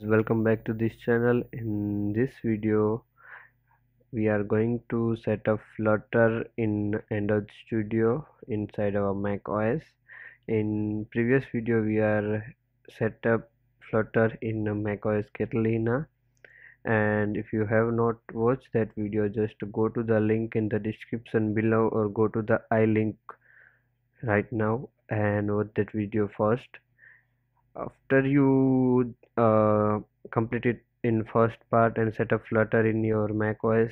welcome back to this channel. In this video we are going to set up Flutter in Android Studio inside our Mac OS. In previous video we are set up Flutter in Mac OS Catalina, and if you have not watched that video, just go to the link in the description below or go to the I link right now and watch that video first. After you complete it in first part and set up Flutter in your Mac OS,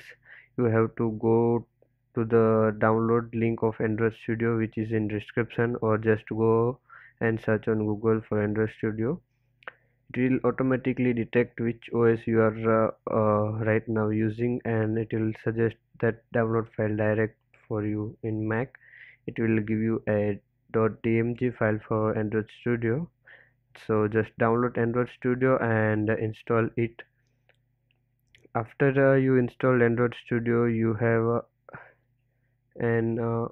you have to go to the download link of Android Studio, which is in description, or just go and search on Google for Android Studio. It will automatically detect which OS you are right now using, and it will suggest that download file direct for you in Mac. It will give you a .dmg file for Android Studio. So just download Android Studio and install it. After you install Android Studio, you have an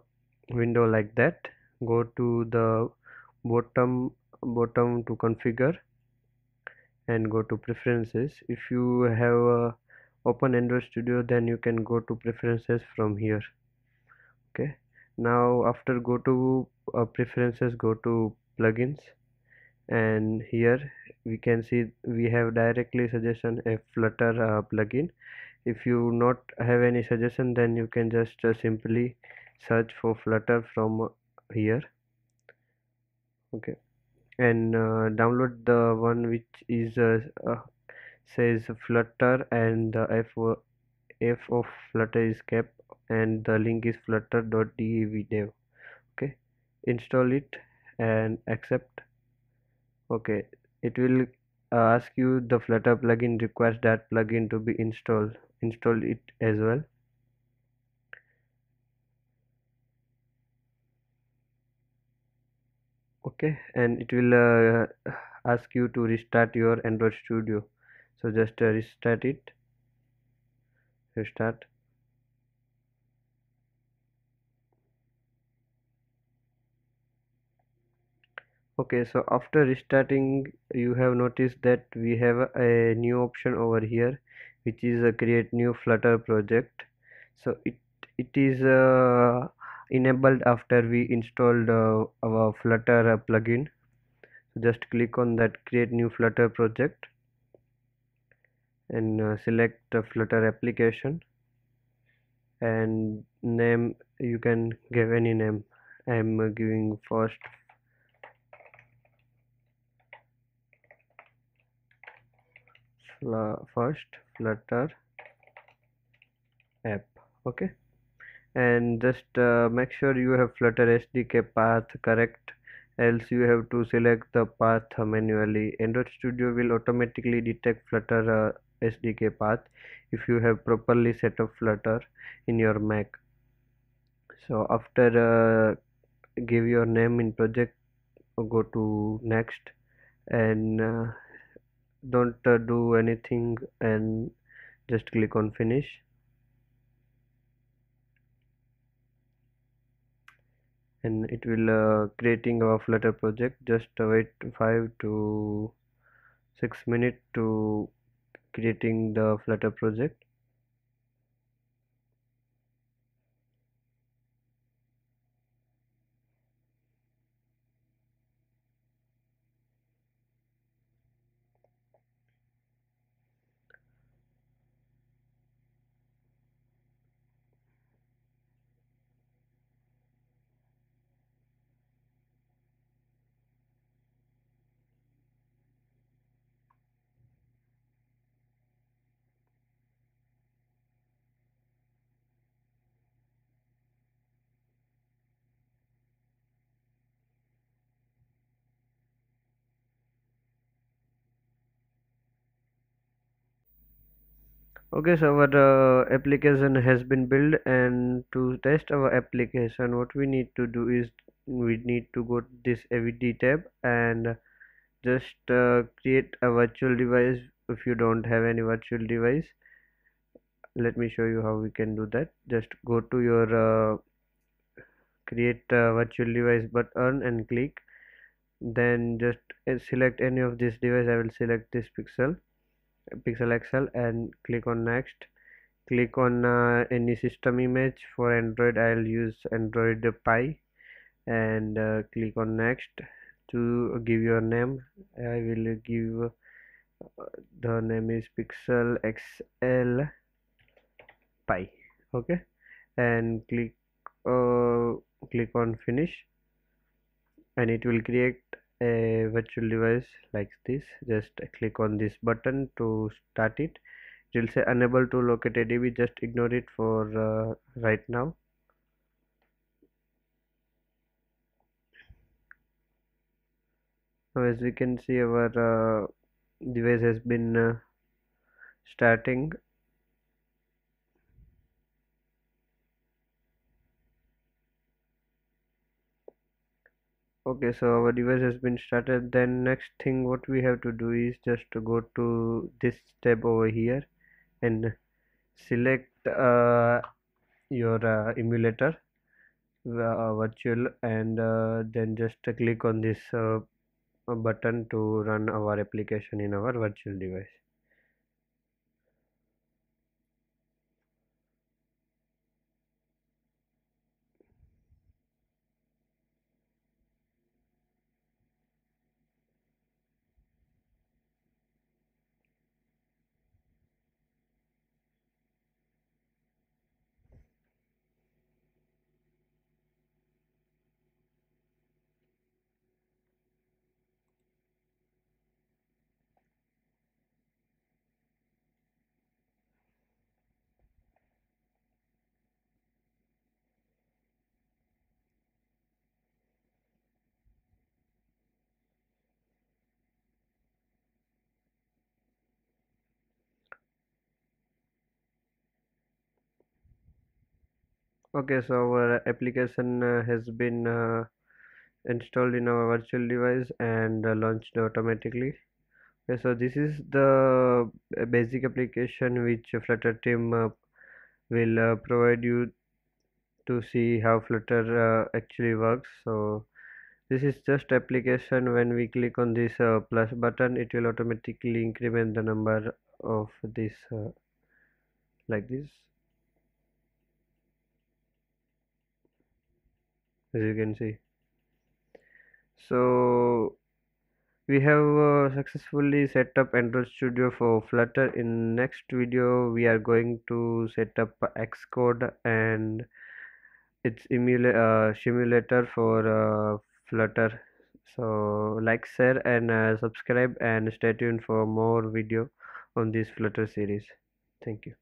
window like that. Go to the bottom to configure and go to preferences. If you have open Android Studio, then you can go to preferences from here. Okay, now after go to preferences, go to plugins, and here we can see we have directly suggestion a Flutter plugin. If you not have any suggestion, then you can just simply search for Flutter from here. Okay, and download the one which is says Flutter, and the F of Flutter is kept, and the link is flutter.dev. Okay, install it and accept. Okay, it will ask you the Flutter plugin requires that plugin to be installed. Install it as well. Okay, and it will ask you to restart your Android Studio. So just restart it. Restart. Okay, so after restarting, you have noticed that we have a new option over here, which is create new Flutter project. So it is enabled after we installed our Flutter plugin. So just click on that create new Flutter project and select the Flutter application, and name you can give any name. I am giving first Flutter app. Okay, and just make sure you have Flutter SDK path correct, else you have to select the path manually. Android Studio will automatically detect Flutter SDK path if you have properly set up Flutter in your Mac. So after give your name in project, go to next, and don't do anything, and just click on finish. And it will creating our Flutter project. Just wait 5 to 6 minutes to creating the Flutter project. Okay, so our application has been built, and to test our application, what we need to do is we need to go to this AVD tab and just create a virtual device. If you don't have any virtual device, let me show you how we can do that. Just go to your create virtual device button and click, then just select any of this device. I will select this pixel, pixel XL, and click on next. Click on any system image. For Android I'll use Android Pie, and click on next. To give your name, I will give the name is pixel XL Pie. Okay, and uh, click on finish, and it will create a virtual device like this. Just click on this button to start it. It will say unable to locate ADB. Just ignore it for right now. Now as we can see, our device has been starting. Okay, so our device has been started. Then next thing what we have to do is just to go to this tab over here and select your emulator virtual, and then just click on this button to run our application in our virtual device. Okay, so our application has been installed in our virtual device and launched automatically. Okay, so this is the basic application which Flutter team will provide you to see how Flutter actually works. So this is just application. When we click on this plus button, it will automatically increment the number of this like this, as you can see. So we have successfully set up Android Studio for Flutter. In next video we are going to set up Xcode and its simulator for Flutter. So like, share, and subscribe, and stay tuned for more video on this Flutter series. Thank you.